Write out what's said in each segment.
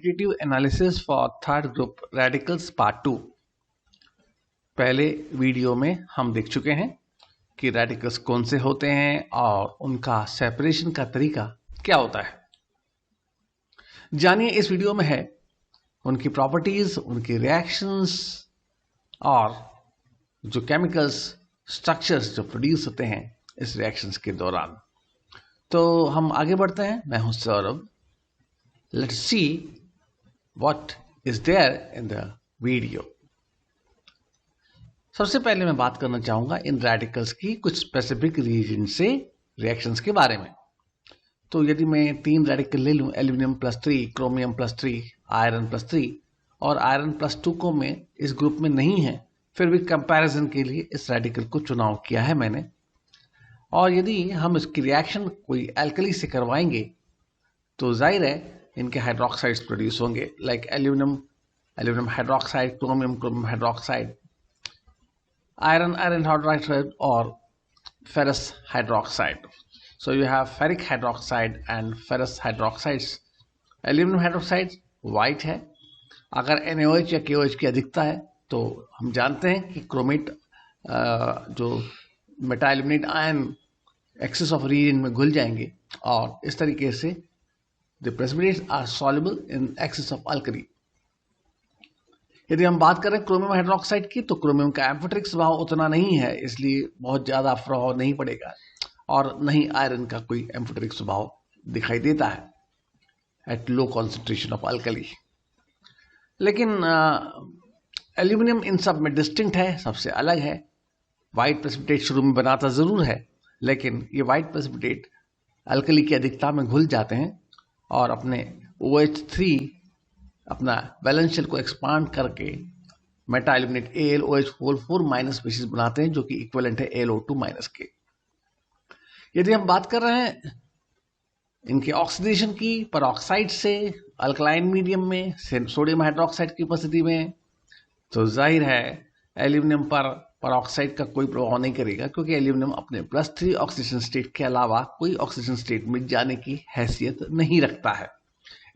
Quantitative analysis for third group radicals part 2। पहले video में हम देख चुके हैं कि रेडिकल्स कौन से होते हैं और उनका सेपरेशन का तरीका क्या होता है। जानिए इस वीडियो में है उनकी प्रॉपर्टीज, उनकी रिएक्शंस और जो केमिकल्स स्ट्रक्चर्स जो प्रोड्यूस होते हैं इस रिएक्शंस के दौरान। तो हम आगे बढ़ते हैं। मैं हूं Saurabh. Let's see what is there in the video. सबसे पहले मैं बात करना चाहूंगा इन रेडिकल्स की कुछ स्पेसिफिक रीजन से रिएक्शंस के बारे में। तो यदि मैं 3 रेडिकल ले लूं, एल्यूमिनियम +3, क्रोमियम +3, आयरन +3 और आयरन +2 को मैं इस ग्रुप में नहीं है, फिर भी कंपैरिजन के लिए इस रेडिकल को चुनाव किया है मैंने। और यदि हम इसकी रिएक्शन कोई एल्कली से करवाएंगे तो जाहिर है इनके हाइड्रोक्साइड्स प्रोड्यूस होंगे, like aluminium hydroxide, chromium hydroxide, iron hydroxide और ferrous hydroxide. So you have ferric hydroxide and ferrous hydroxides. Aluminium hydroxide white है। अगर NaOH या KOH की अधिकता है तो हम जानते हैं कि क्रोमेट जो metaaluminate ion excess of reagent में घुल जाएंगे और इस तरीके से the precipitates are soluble in excess of alkali. यदि हम बात करें क्रोमियम हाइड्रोक्साइड की तो क्रोमियम का एम्फोटेरिक स्वभाव उतना नहीं है, इसलिए बहुत ज़्यादा प्रभाव नहीं पड़ेगा और नहीं आयरन का कोई एम्फोटेरिक स्वभाव दिखाई देता है at low concentration of alkali. लेकिन एल्यूमिनियम इन सब में डिस्टिंक्ट है, सबसे अलग है। वाइट प्रेसिपिटेट शुरू में बनाता ज़रूर है, लेकिन ये वाइट प्रेसिपिटेट अल्कली की अधिकता में घुल जाते हैं और अपने OH3 अपना वैलेंस शेल को एक्सपांड करके मेटा एल्यूमिनेट AlOH4 स्पीशीज बनाते हैं, जो कि इक्विवेलेंट है AlO2- के। यदि हम बात कर रहे हैं इनके ऑक्सीडेशन की परऑक्साइड से अल्कलाइन मीडियम में सोडियम हाइड्रोक्साइड की उपस्थिति में, तो जाहिर है एल्यूमिनियम पर परऑक्साइड का कोई प्रभाव नहीं करेगा, क्योंकि एल्यूमिनियम अपने +3 ऑक्सीडेशन स्टेट के अलावा कोई ऑक्सीडेशन स्टेट में जाने की हैसियत नहीं रखता है।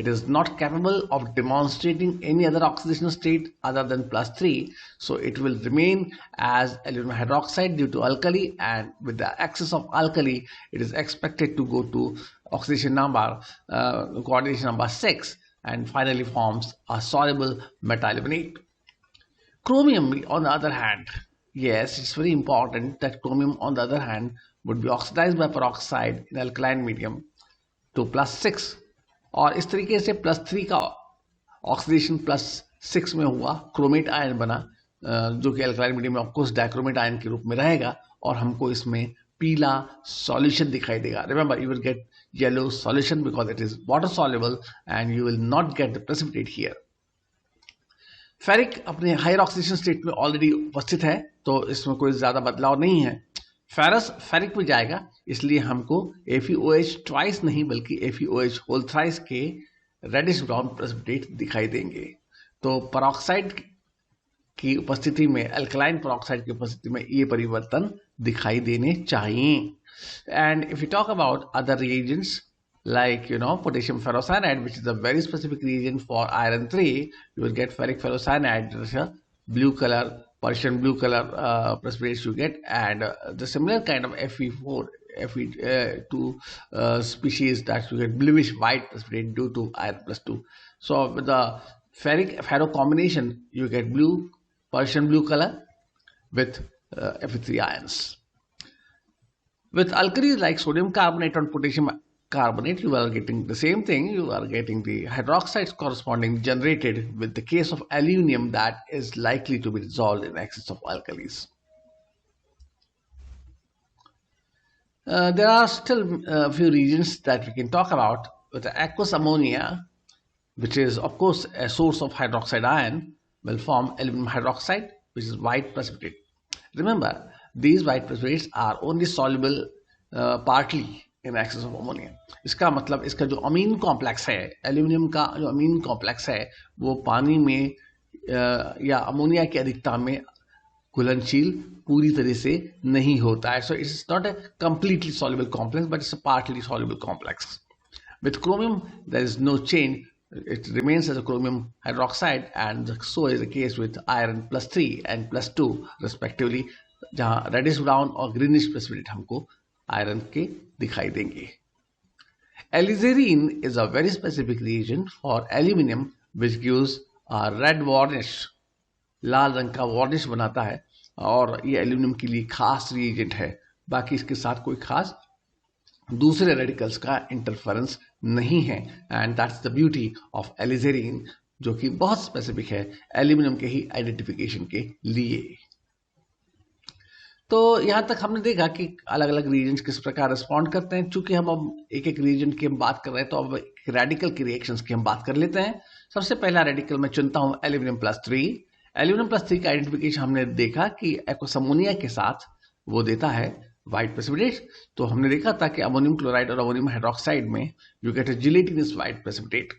It is not capable of demonstrating any other oxidation state other than +3, so it will remain as aluminum hydroxide due to alkali, and with the excess of alkali, it is expected to go to oxidation number, coordination number 6, and finally forms a soluble metaluminate. Chromium, on the other hand, yes, it's very important that chromium, on the other hand, would be oxidized by peroxide in alkaline medium to +6. और इस तरीके से +3 का oxidation +6 में हुआ, chromate ion बना, जो कि अल्कलाइन मीडियम में ऑफकोर्स डाइक्रोमेट आयन के रूप में रहेगा और हमको इसमें पीला सॉल्यूशन दिखाई देगा। Remember, you will get yellow solution because it is water soluble and you will not get the precipitate here. Ferric अपने हायर ऑक्सीडेशन स्टेट में ऑलरेडी उपस्थित है, तो इसमें कोई ज्यादा बदलाव नहीं है। फेरस फेरिक में जाएगा, इसलिए हमको FeOH ट्वाइस नहीं बल्कि FeOH होल थ्राइस के रेडिश ब्राउन प्रेसिपिटेट दिखाई देंगे। तो परऑक्साइड की उपस्थिति में, अल्कलाइन परऑक्साइड की उपस्थिति में ये परिवर्तन दिखाई देने चाहिए। And if you talk about other reagents like potassium ferrocyanide, which is a very specific reagent for iron 3, you will get ferric ferrocyanide, blue color, Persian blue color precipitates you get, and the similar kind of Fe2 species that you get bluish white precipitate due to iron +2. So with the ferric ferro combination, you get blue, Persian blue color with Fe3 ions. With alkalis like sodium carbonate and potassium carbonate, you are getting the same thing. You are getting the hydroxides corresponding generated with the case of aluminum that is likely to be dissolved in excess of alkalis. There are still a few regions that we can talk about. With the aqueous ammonia, which is of course a source of hydroxide ion, will form aluminum hydroxide, which is white precipitate. Remember, these white precipitates are only soluble partly in excess of ammonia. इसका मतलब इसका जो amine complex है, aluminium का जो amine complex है, वो पानी में या अमोनिया की अधिकता में घुलनशील पूरी तरह से नहीं होता है। So it's not a completely soluble complex, but it's a partly soluble complex. With chromium, there is no change it remains as a chromium hydroxide, and so is the case with iron +3 and +2 respectively, जहाँ reddish brown और greenish precipitate हमको iron के दिखाई देंगे. Alizarine is a very specific reagent for aluminum which gives a red varnish. लाल रंग का varnish बनाता है और ये एल्यूमिनियम के लिए खास रिएजेंट है. बाकी इसके साथ कोई खास दूसरे रेडिकल्स का इंटरफेरेंस नहीं है. And that's the beauty of alizarin, जो कि बहुत स्पेसिफिक है एल्यूमिनियम के ही आइडेंटिफिकेशन के लिए. तो यहां तक हमने देखा कि अलग अलग रीजन्स किस प्रकार रिस्पॉन्ड करते हैं. चूंकि हम अब एक एक रीजन की हम बात कर रहे हैं, तो अब रेडिकल की रिएक्शंस की हम बात कर लेते हैं. सबसे पहला रेडिकल मैं चुनता हूं एल्यूमिनियम +3. एल्यूमिनियम +3 का आइडेंटिफिकेशन हमने देखा कि एक्वस अमोनिया के साथ वो देता है व्हाइट प्रेसिपिटेट. तो हमने देखा था कि अमोनियम क्लोराइड और अमोनियम हाइड्रोक्साइड में you get a gelatinous white precipitate,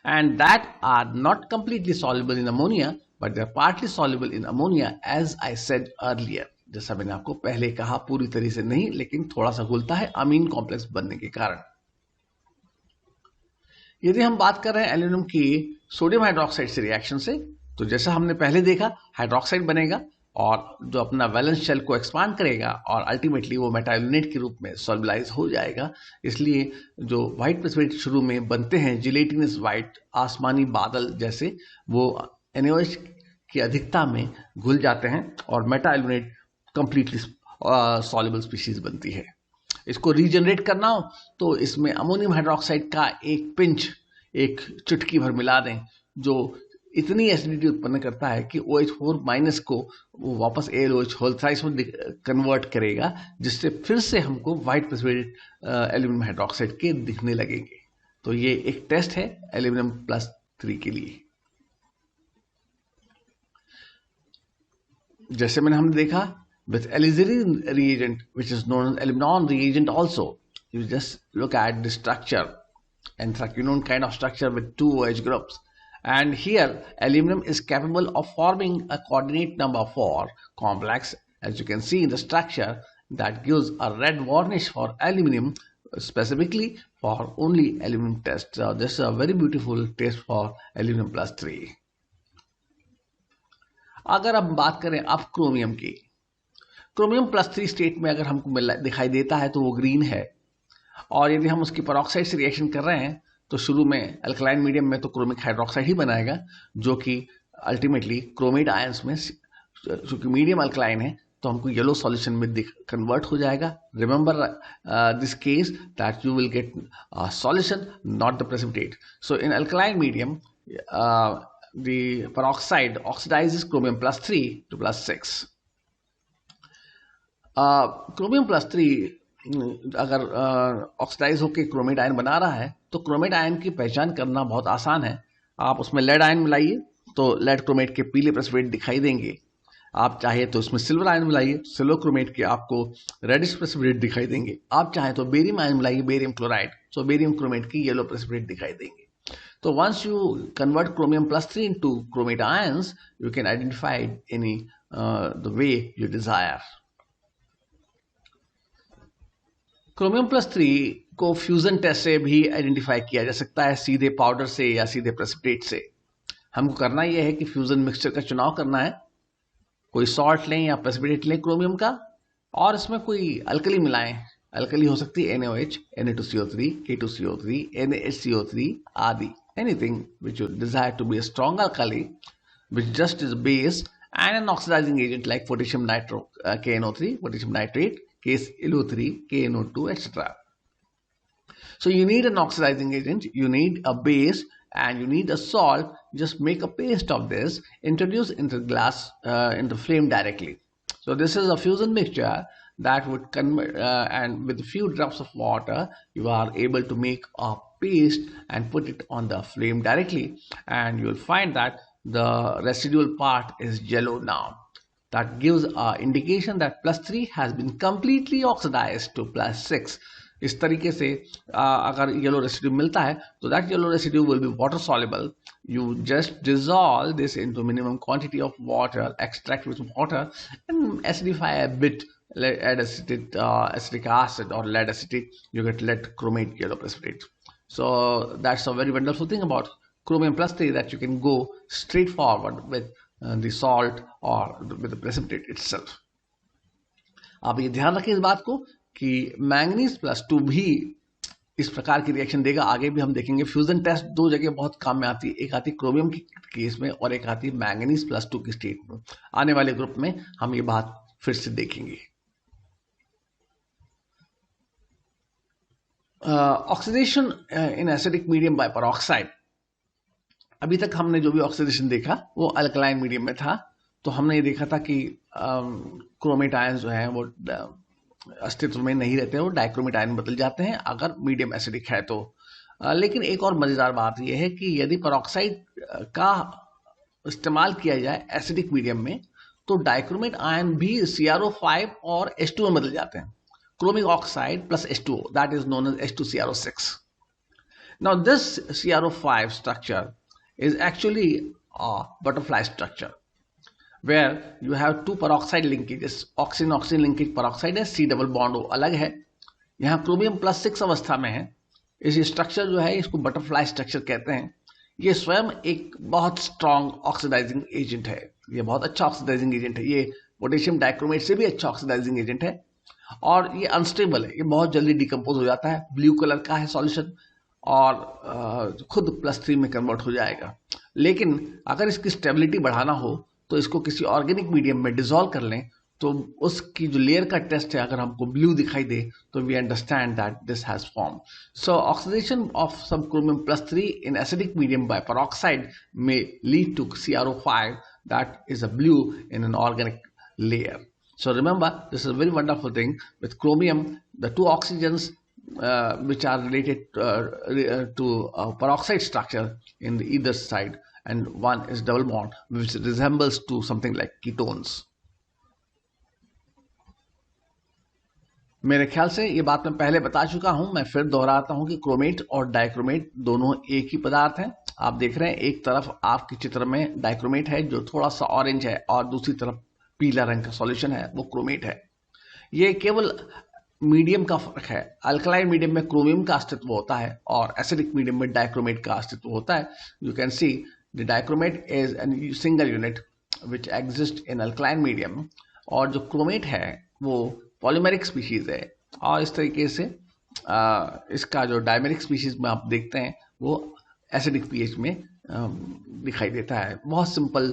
and that are not completely soluble in ammonia but they are partly soluble in ammonia, as I said earlier. जैसा मैंने आपको पहले कहा, पूरी तरह से नहीं, लेकिन थोड़ा सा घुलता है अमीन कॉम्प्लेक्स बनने के कारण. यदि हम बात कर रहे हैं एल्यूमिनियम की सोडियम हाइड्रोक्साइड से रिएक्शन से, तो जैसा हमने पहले देखा हाइड्रोक्साइड बनेगा और जो अपना वैलेंस शेल को एक्सपांड करेगा और अल्टीमेटली वो मेटाइलोनेट के रूप में सॉल्युबलाइज हो जाएगा. इसलिए जो व्हाइट प्रेसिपिटेट शुरू में बनते हैं जिलेटिनस व्हाइट, आसमानी बादल जैसे, वो NaOH की अधिकता में घुल जाते हैं और मेटाइलोनेट कंप्लीटली सॉल्युबल स्पीशीज बनती है. इसको रीजनरेट करना हो तो इसमें अमोनियम हाइड्रोक्साइड का एक पिंच, एक चुटकी भर मिला दें, जो इतनी एसिडिटी उत्पन्न करता है कि OH4- को वो वापस AlOH होल थ्राइस में कन्वर्ट करेगा, जिससे फिर से हमको व्हाइट प्रेसिपिटेट एल्यूमिनियम हाइड्रोक्साइड के दिखने लगेंगे. तो ये एक टेस्ट है एल्यूमिनियम +3 के लिए. जैसे मैंने हमने देखा with alizarin reagent, which is known as aluminon reagent also, you just look at the structure, anthracnone kind of structure with 2 OH groups. And here aluminum is capable of forming a coordinate number 4 complex, as you can see in the structure, that gives a red varnish for aluminum, specifically for only aluminum test. So this is a very beautiful test for aluminum +3. अगर हम बात करें अब chromium की, chromium +3 state में अगर हमको दिखाई देता है तो वो ग्रीन है. और यदि हम उसकी पेरोक्साइड से रिएक्शन कर रहे हैं तो शुरू में अल्कलाइन मीडियम में तो क्रोमिक हाइड्रोक्साइड ही बनाएगा, जो कि अल्टीमेटली क्रोमेट आयंस में, चूंकि मीडियम अल्कलाइन है तो हमको येलो सॉल्यूशन में कन्वर्ट हो जाएगा. Remember this case that you will get solution, not the precipitate. So in alkaline medium the peroxide oxidizes chromium +3 to +6. Chromium +3 अगर ऑक्सीडाइज होकर क्रोमेट आयन बना रहा है तो क्रोमेट आयन की पहचान करना बहुत आसान है. आप उसमें लेड आयन मिलाइए तो लेड क्रोमेट के पीले प्रेसिपिटेट दिखाई देंगे. आप चाहे तो उसमें सिल्वर आयन मिलाइए, सिल्वर क्रोमेट के आपको रेडिश प्रेसिपिटेट दिखाई देंगे. आप चाहे तो बेरियम आयन मिलाइए, बेरियम क्लोराइड, सो बेरियम क्रोमेट की येलो प्रेसिपिटेट दिखाई देंगे. So once you convert chromium +3 into chromate ions, you can identify any the way you desire. Chromium +3 को फ्यूजन टेस्ट से भी आइडेंटिफाई किया जा सकता है, सीधे पाउडर से या सीधे प्रेसिपिटेट से. हमको करना यह है कि फ्यूजन मिक्सचर का चुनाव करना है. कोई सॉल्ट लें या प्रेसिपिटेट लें क्रोमियम का, और इसमें कोई अल्कली मिलाएं. अल्कली हो सकती है NaOH, Na2CO3, K2CO3, NaHCO3 आदि. Anything which you desire to be a strong alkali, which just is a base and an oxidizing agent like potassium KNO3, potassium nitrate, KSiO3, KNO2, etc. So you need an oxidizing agent, you need a base, and you need a salt. Just make a paste of this, introduce into glass, into flame directly. So this is a fusion mixture that would convert, and with a few drops of water, you are able to make a paste and put it on the flame directly, and you will find that the residual part is yellow now. That gives an indication that +3 has been completely oxidized to +6. इस तरीके से अगर yellow residue मिलता है तो that yellow residue will be water soluble. You just dissolve this into minimum quantity of water, extract with water, and acidify a bit. Add acetic acid or lead acetate, you get lead chromate yellow precipitate. So that's a very wonderful thing about chromium plus 3 that you can go straight forward with the salt or with the precipitate itself. आप ये ध्यान रखें इस बात को कि manganese plus 2 भी इस प्रकार की रिएक्शन देगा। आगे भी हम देखेंगे। फ्यूजन टेस्ट दो जगह बहुत काम में आती है, एक आती है क्रोमियम की केस में और एक आती है मैंगनीज प्लस 2 की स्टेट में। आने वाले ग्रुप में हम ये बात फिर से देखेंगे। Oxidation in acidic medium by peroxide. अभी तक हमने जो भी ऑक्सीडेशन देखा वो अल्कलाइन मीडियम में था। तो हमने ये देखा था कि क्रोमेट आयंस जो हैं वो अस्तित्व में नहीं रहते, वो डाइक्रोमेट आयन बदल जाते हैं अगर मीडियम एसिडिक है तो। लेकिन एक और मजेदार बात यह है कि यदि पेरोक्साइड का इस्तेमाल किया जाए एसिडिक मीडियम में तो डाइक्रोमेट आयन भी CrO5 और H2O में बदल जाते हैं। Chromic oxide plus H2O, that is known as H2CrO6। Now this CrO5 structure is actually a butterfly structure where you have two peroxide linkages, oxygen linkage peroxide है, C double bond अलग है। यहाँ chromium plus 6 अवस्था में है। इस structure जो है इसको बटरफ्लाई स्ट्रक्चर कहते हैं। ये स्वयं एक बहुत स्ट्रॉन्ग ऑक्सीडाइजिंग एजेंट है, ये बहुत अच्छा ऑक्सीडाइजिंग एजेंट है। ये पोटेशियम डाइक्रोमेट से भी अच्छा ऑक्सीडाइजिंग एजेंट है और ये अनस्टेबल है, ये बहुत जल्दी डिकम्पोज हो जाता है। ब्लू कलर का है सॉल्यूशन और खुद +3 में कन्वर्ट हो जाएगा। लेकिन अगर इसकी स्टेबिलिटी बढ़ाना हो तो इसको किसी ऑर्गेनिक मीडियम में डिसॉल्व कर लें तो उसकी जो लेयर का टेस्ट है अगर हमको ब्लू दिखाई दे तो we understand that this has form. So oxidation of some chromium +3 in acidic medium by peroxide may lead to CrO5 that is a blue in an organic layer. So remember, this is a very wonderful thing. With chromium, the two oxygens which are related to peroxide structure in the either side, and one is double bond which resembles to something like ketones. मेरे ख्याल से ये बात मैं पहले बता चुका हूं, मैं फिर दोहराता हूं कि क्रोमेट और डाइक्रोमेट दोनों एक ही पदार्थ हैं। आप देख रहे हैं एक तरफ आपके चित्र में डाइक्रोमेट है जो थोड़ा सा ऑरेंज है और दूसरी तरफ पीला रंग का सॉल्यूशन है, वो क्रोमेट है। ये केवल मीडियम का फर्क है। अल्कलाइन मीडियम में क्रोमियम का अस्तित्व होता है और एसिडिक मीडियम में डाइक्रोमेट का अस्तित्व होता है। You can see the dichromate is an single unit which exist in alkaline medium और जो क्रोमेट है वो पॉलीमेरिक स्पीशीज है और इस तरीके से इसका जो डायमेरिक स्पीशीज में आप देखते हैं वो एसिडिक पीएच में दिखाई देता है। बहुत सिंपल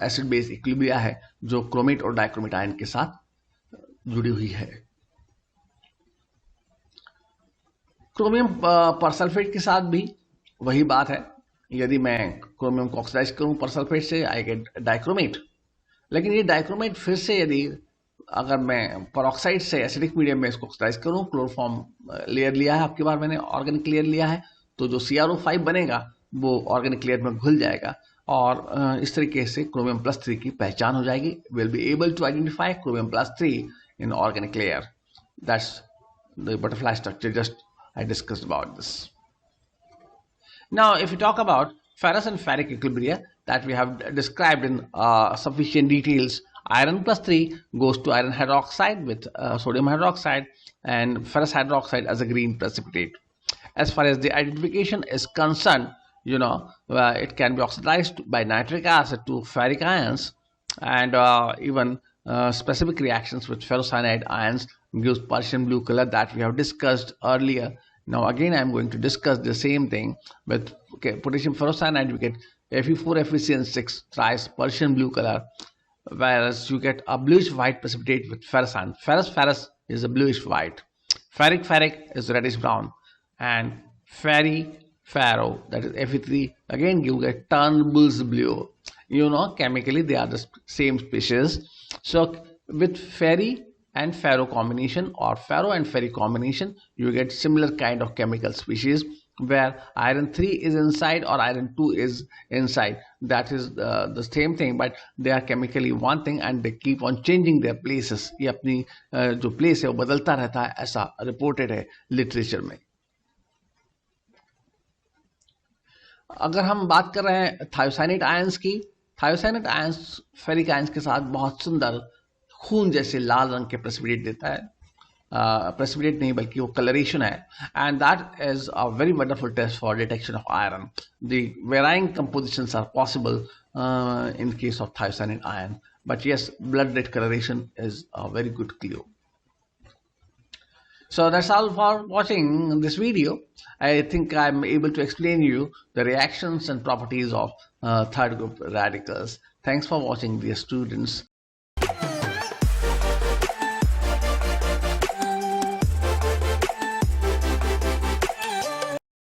एसिड बेस इक्विलिब्रिया है जो क्रोमेट और डाइक्रोमेट आयन के साथ जुड़ी हुई है। क्रोमियम परसल्फेट के साथ भी वही बात है। यदि मैं क्रोमियम को ऑक्सीडाइज करूं परसल्फेट से आई गेट डाइक्रोमेट, लेकिन ये डाइक्रोमेट फिर से यदि अगर मैं पेरोक्साइड से एसिडिक मीडियम में इसको ऑक्सीडाइज करूं, क्लोरोफॉर्म लेयर लिया है आपकी बार मैंने, ऑर्गेनिक लेयर लिया है, तो जो CrO5 बनेगा वो ऑर्गेनिक लेयर में घुल जाएगा और इस तरीके से क्रोमियम +3 की पहचान हो जाएगी। Will be able to identify chromium +3 in organic layer. That's the butterfly structure just I discussed about this. Now if we talk about ferrous and ferric equilibria that we have described in sufficient details, iron +3 goes to iron hydroxide with sodium hydroxide and ferrous hydroxide as a green precipitate. As far as the identification is concerned, you know, it can be oxidized by nitric acid to ferric ions and even specific reactions with ferrocyanide ions gives Persian blue color that we have discussed earlier. Now again I am going to discuss the same thing with potassium ferrocyanide. We get Fe4, FeCN6 thrice Persian blue color, whereas you get a bluish white precipitate with ferrous ion. Ferrous is a bluish white, ferric is reddish brown, and ferro that is Fe3 again you get Turnbull's blue. You know, chemically they are the same species. So with ferry and ferro combination or ferro and ferric combination you get similar kind of chemical species where iron 3 is inside or iron 2 is inside. That is the same thing, but they are chemically one thing and they keep on changing their places. ये अपनी जो place है वो बदलता रहता है, ऐसा reported है literature में। अगर हम बात कर रहे हैं थायोसाइनेट आयंस की, थायोसाइनेट आयंस फेरिक आयंस के साथ बहुत सुंदर खून जैसे लाल रंग के प्रेसिपिटेट देता है। प्रेसिपिटेट नहीं बल्कि वो कलरेशन है, and that is a very wonderful test for detection of iron. The varying compositions are possible in case of thiocyanate iron, but yes, blood red coloration is a very good clue. So that's all for watching this video. I think I'm able to explain you the reactions and properties of third group radicals. Thanks for watching, dear students.